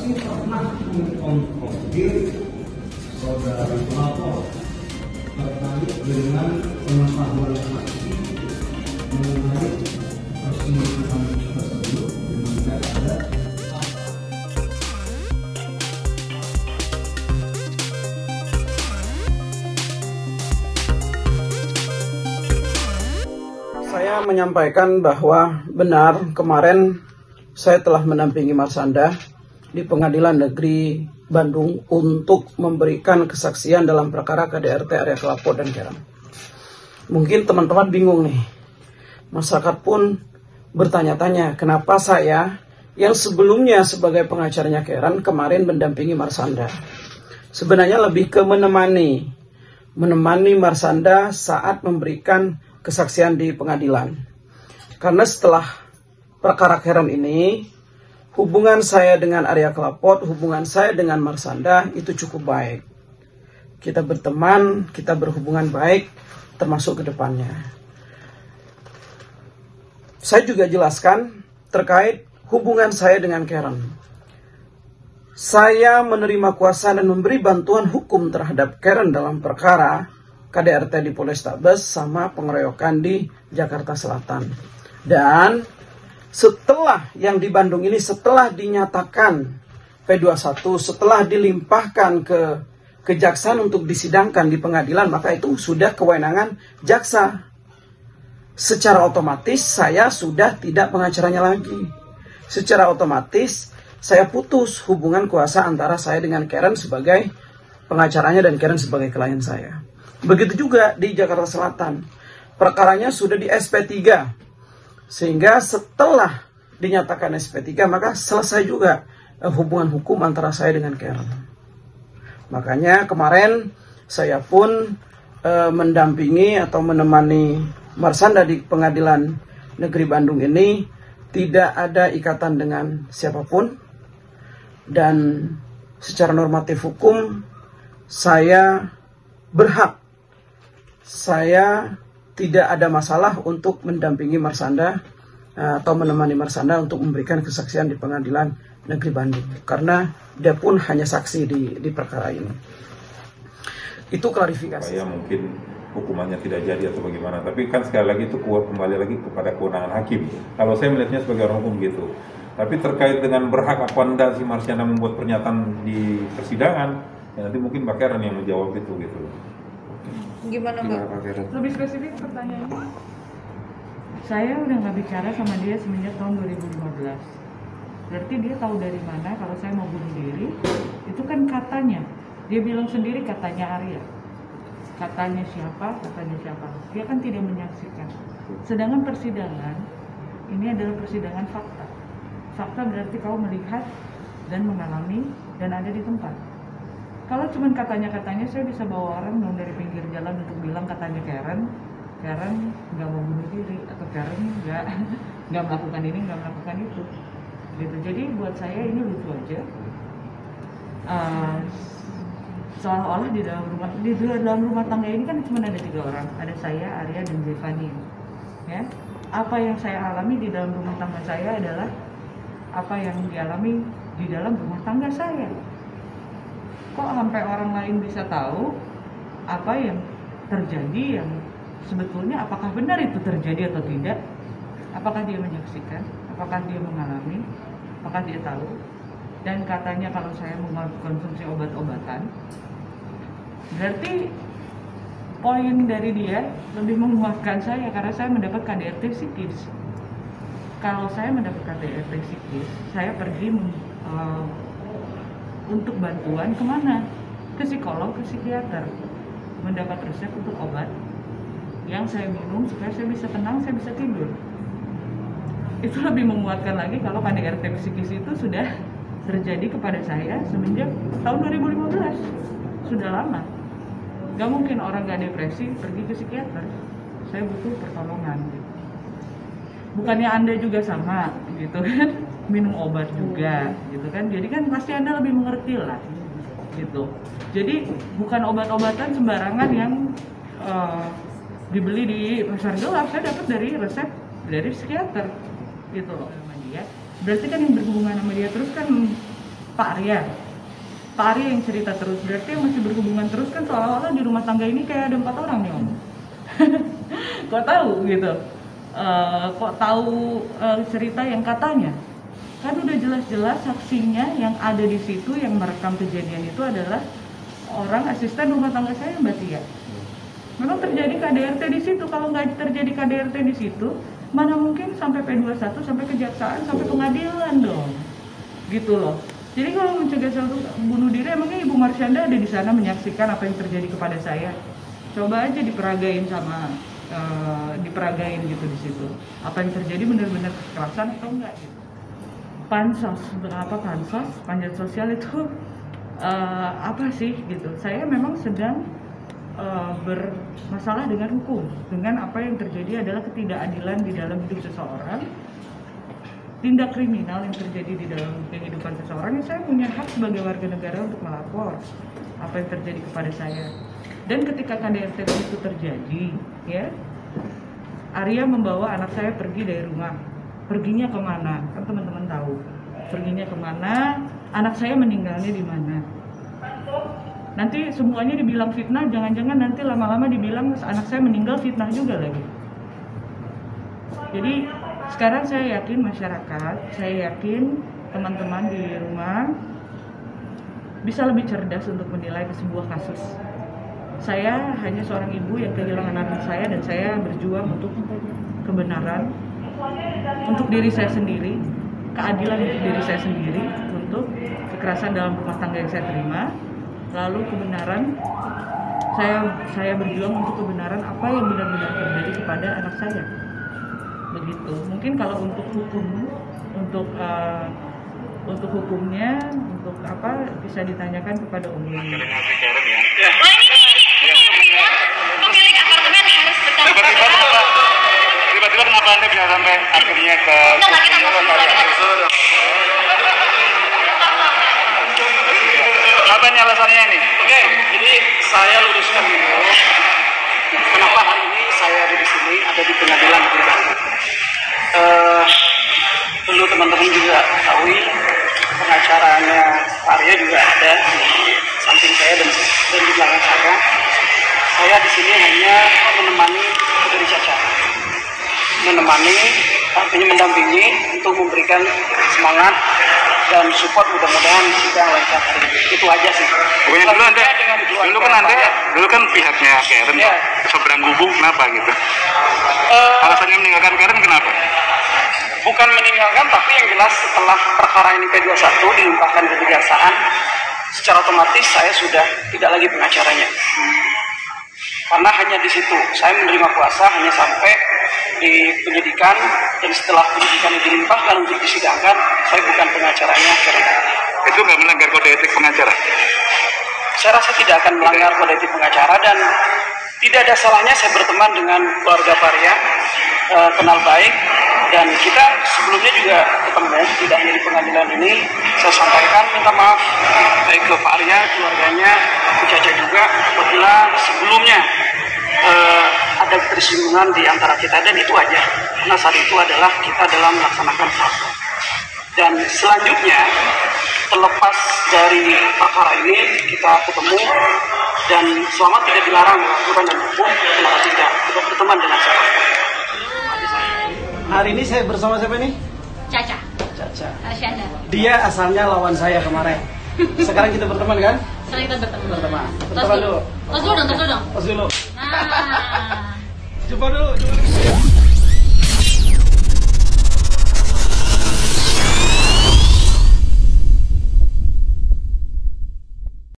saksi pernah mengkonfirmasi saudara pelapor terkait dengan pengetahuan saksi mengenai perselingkuhan tersebut dengan ada Saya menyampaikan bahwa benar kemarin saya telah mendampingi Marsanda di Pengadilan Negeri Bandung untuk memberikan kesaksian dalam perkara KDRT Arya Kelapot dan Karen. Mungkin teman-teman bingung nih, masyarakat pun bertanya-tanya kenapa saya yang sebelumnya sebagai pengacaranya Karen kemarin mendampingi Marsanda. Sebenarnya lebih ke menemani Marsanda saat memberikan kesaksian di pengadilan. Karena setelah perkara Karen ini, hubungan saya dengan Arya Kelapot, hubungan saya dengan Marsanda itu cukup baik. Kita berteman, kita berhubungan baik, termasuk ke depannya. Saya juga jelaskan terkait hubungan saya dengan Karen. Saya menerima kuasa dan memberi bantuan hukum terhadap Karen dalam perkara KDRT di Polrestabes sama pengeroyokan di Jakarta Selatan. Dan setelah yang di Bandung ini, setelah dinyatakan P21, setelah dilimpahkan ke kejaksaan untuk disidangkan di pengadilan, maka itu sudah kewenangan jaksa. Secara otomatis saya sudah tidak pengacaranya lagi. Secara otomatis saya putus hubungan kuasa antara saya dengan Karen sebagai pengacaranya dan Karen sebagai klien saya. Begitu juga di Jakarta Selatan. Perkaranya sudah di SP3. Sehingga setelah dinyatakan SP3 maka selesai juga hubungan hukum antara saya dengan Karen. Makanya kemarin saya pun mendampingi atau menemani Marsanda di Pengadilan Negeri Bandung ini, tidak ada ikatan dengan siapapun. Dan secara normatif hukum saya berhak, saya tidak ada masalah untuk mendampingi Marsanda atau menemani Marsanda untuk memberikan kesaksian di Pengadilan Negeri Bandung. Karena dia pun hanya saksi di perkara ini. Itu klarifikasi. Ya mungkin hukumannya tidak jadi atau bagaimana. Tapi kan sekali lagi itu kembali lagi kepada kewenangan hakim. Kalau saya melihatnya sebagai orang hukum gitu. Tapi terkait dengan berhak apa enggak si Marsanda membuat pernyataan di persidangan, ya nanti mungkin Mbak Karen yang menjawab itu gitu. Gimana Mbak? Lebih spesifik pertanyaannya. Saya udah nggak bicara sama dia semenjak tahun 2015. Berarti dia tahu dari mana kalau saya mau bunuh diri? Itu kan katanya. Dia bilang sendiri katanya Arya. Katanya siapa? Katanya siapa? Dia kan tidak menyaksikan. Sedangkan persidangan ini adalah persidangan fakta. Fakta berarti kau melihat dan mengalami dan ada di tempat. Kalau cuma katanya-katanya, saya bisa bawa orang dong dari pinggir jalan untuk bilang katanya Karen nggak mau bunuh diri, atau Karen nggak melakukan ini, nggak melakukan itu, gitu. Jadi buat saya ini lucu aja. Seolah-olah di dalam rumah tangga ini kan cuma ada 3 orang, ada saya, Arya, dan Zevani. Ya, apa yang saya alami di dalam rumah tangga saya adalah apa yang dialami di dalam rumah tangga saya. Kok sampai orang lain bisa tahu apa yang terjadi, yang sebetulnya apakah benar itu terjadi atau tidak? Apakah dia menyaksikan? Apakah dia mengalami? Apakah dia tahu? Dan katanya kalau saya mengkonsumsi obat-obatan, berarti poin dari dia lebih menguatkan saya karena saya mendapat KDRT psikis. Kalau saya mendapat KDRT psikis, saya pergi untuk bantuan kemana? Ke psikolog, ke psikiater, mendapat resep untuk obat yang saya minum supaya saya bisa tenang, saya bisa tidur. Itu lebih menguatkan lagi kalau KDRT psikis itu sudah terjadi kepada saya semenjak tahun 2015. Sudah lama. Gak mungkin orang gak depresi pergi ke psikiater. Saya butuh pertolongan. Bukannya Anda juga sama gitu kan, minum obat juga gitu kan, jadi kan pasti Anda lebih mengerti lah gitu. Jadi bukan obat-obatan sembarangan yang dibeli di pasar gelap, saya dapat dari resep dari psikiater gitu loh sama dia. Berarti kan yang berhubungan sama dia terus kan Pak Arya yang cerita terus, berarti yang masih berhubungan terus kan seolah-olah di rumah tangga ini kayak ada 4 orang nih Om. Kok tahu gitu? Kok tahu cerita yang katanya? Kan udah jelas-jelas saksinya yang ada di situ yang merekam kejadian itu adalah orang asisten rumah tangga saya Mbak Tia. Memang terjadi KDRT di situ. Kalau nggak terjadi KDRT di situ, mana mungkin sampai P21, sampai kejaksaan, sampai pengadilan dong. Gitu loh. Jadi kalau mencegah satu bunuh diri, emangnya Ibu Marsyanda ada di sana menyaksikan apa yang terjadi kepada saya? Coba aja diperagain diperagain gitu di situ. Apa yang terjadi benar-benar kekerasan atau enggak gitu. Pansos, berapa pansos, panjat sosial itu apa sih gitu. Saya memang sedang bermasalah dengan hukum, dengan apa yang terjadi adalah ketidakadilan di dalam hidup seseorang, tindak kriminal yang terjadi di dalam kehidupan seseorang. Yang saya punya hak sebagai warga negara untuk melapor apa yang terjadi kepada saya. Dan ketika KDRT itu terjadi, ya, Arya membawa anak saya pergi dari rumah. Perginya kemana? Kan teman-teman tahu. Perginya kemana? Anak saya meninggalnya di mana? Nanti semuanya dibilang fitnah, jangan-jangan nanti lama-lama dibilang anak saya meninggal, fitnah juga lagi. Jadi sekarang saya yakin masyarakat, saya yakin teman-teman di rumah bisa lebih cerdas untuk menilai sebuah kasus. Saya hanya seorang ibu yang kehilangan anak saya dan saya berjuang untuk kebenaran, untuk diri saya sendiri, keadilan untuk diri saya sendiri, untuk kekerasan dalam rumah tangga yang saya terima. Lalu kebenaran, saya berjuang untuk kebenaran apa yang benar-benar terjadi kepada anak saya. Begitu. Mungkin kalau untuk hukum, untuk hukumnya, untuk apa bisa ditanyakan kepada Om Yeni. Pemilik apartemen harus bertanggung jawab. Tiba-tiba kenapa Anda bisa sampai akhirnya ke apa ini alasannya ini? Oke, jadi saya luruskan dulu. Kenapa hari ini saya ada di sini, ada di pengadilan negeri Bandung. Perlu teman-teman juga ketahui, pengacaranya Arya juga ada di samping saya dan di belakang saya. Saya di sini hanya menemani Putri Caca, artinya mendampingi untuk memberikan semangat dan support, mudah-mudahan sidang lancar hari ini. Itu aja sih. Pokoknya dulu kan pihaknya Karen ya. Seberang gubung kenapa gitu? Alasannya meninggalkan Karen kenapa? Bukan meninggalkan, tapi yang jelas setelah perkara ini P21 dilimpahkan ke kejaksaan, secara otomatis saya sudah tidak lagi pengacaranya. Karena hanya di situ saya menerima kuasa hanya sampai di penyidikan, dan setelah penyidikan dilimpahkan untuk disidangkan, saya bukan pengacaranya. Itu nggak melanggar kode etik pengacara? Saya rasa tidak akan melanggar kode etik pengacara, dan tidak ada salahnya saya berteman dengan keluarga Arya, kenal baik, dan kita sebelumnya juga ketemu, tidak hanya di pengadilan ini. Saya sampaikan minta maaf baik ke Arya, keluarganya, ke Caca juga apabila sebelumnya ada ketersinggungan di antara kita, dan itu aja. Karena saat itu adalah kita dalam melaksanakan proses. Dan selanjutnya, terlepas dari perkara ini, kita ketemu, dan selama tidak dilarang melakukan dan hukum, kenapa tidak kita berteman dengan siapa. Hari ini saya bersama siapa nih? Caca. Caca. Marsyanda. Dia asalnya lawan saya kemarin. Sekarang kita berteman kan? Sekarang kita berteman. Berteman dulu. Tos dulu dong. Tos dulu. Nah. Coba dulu.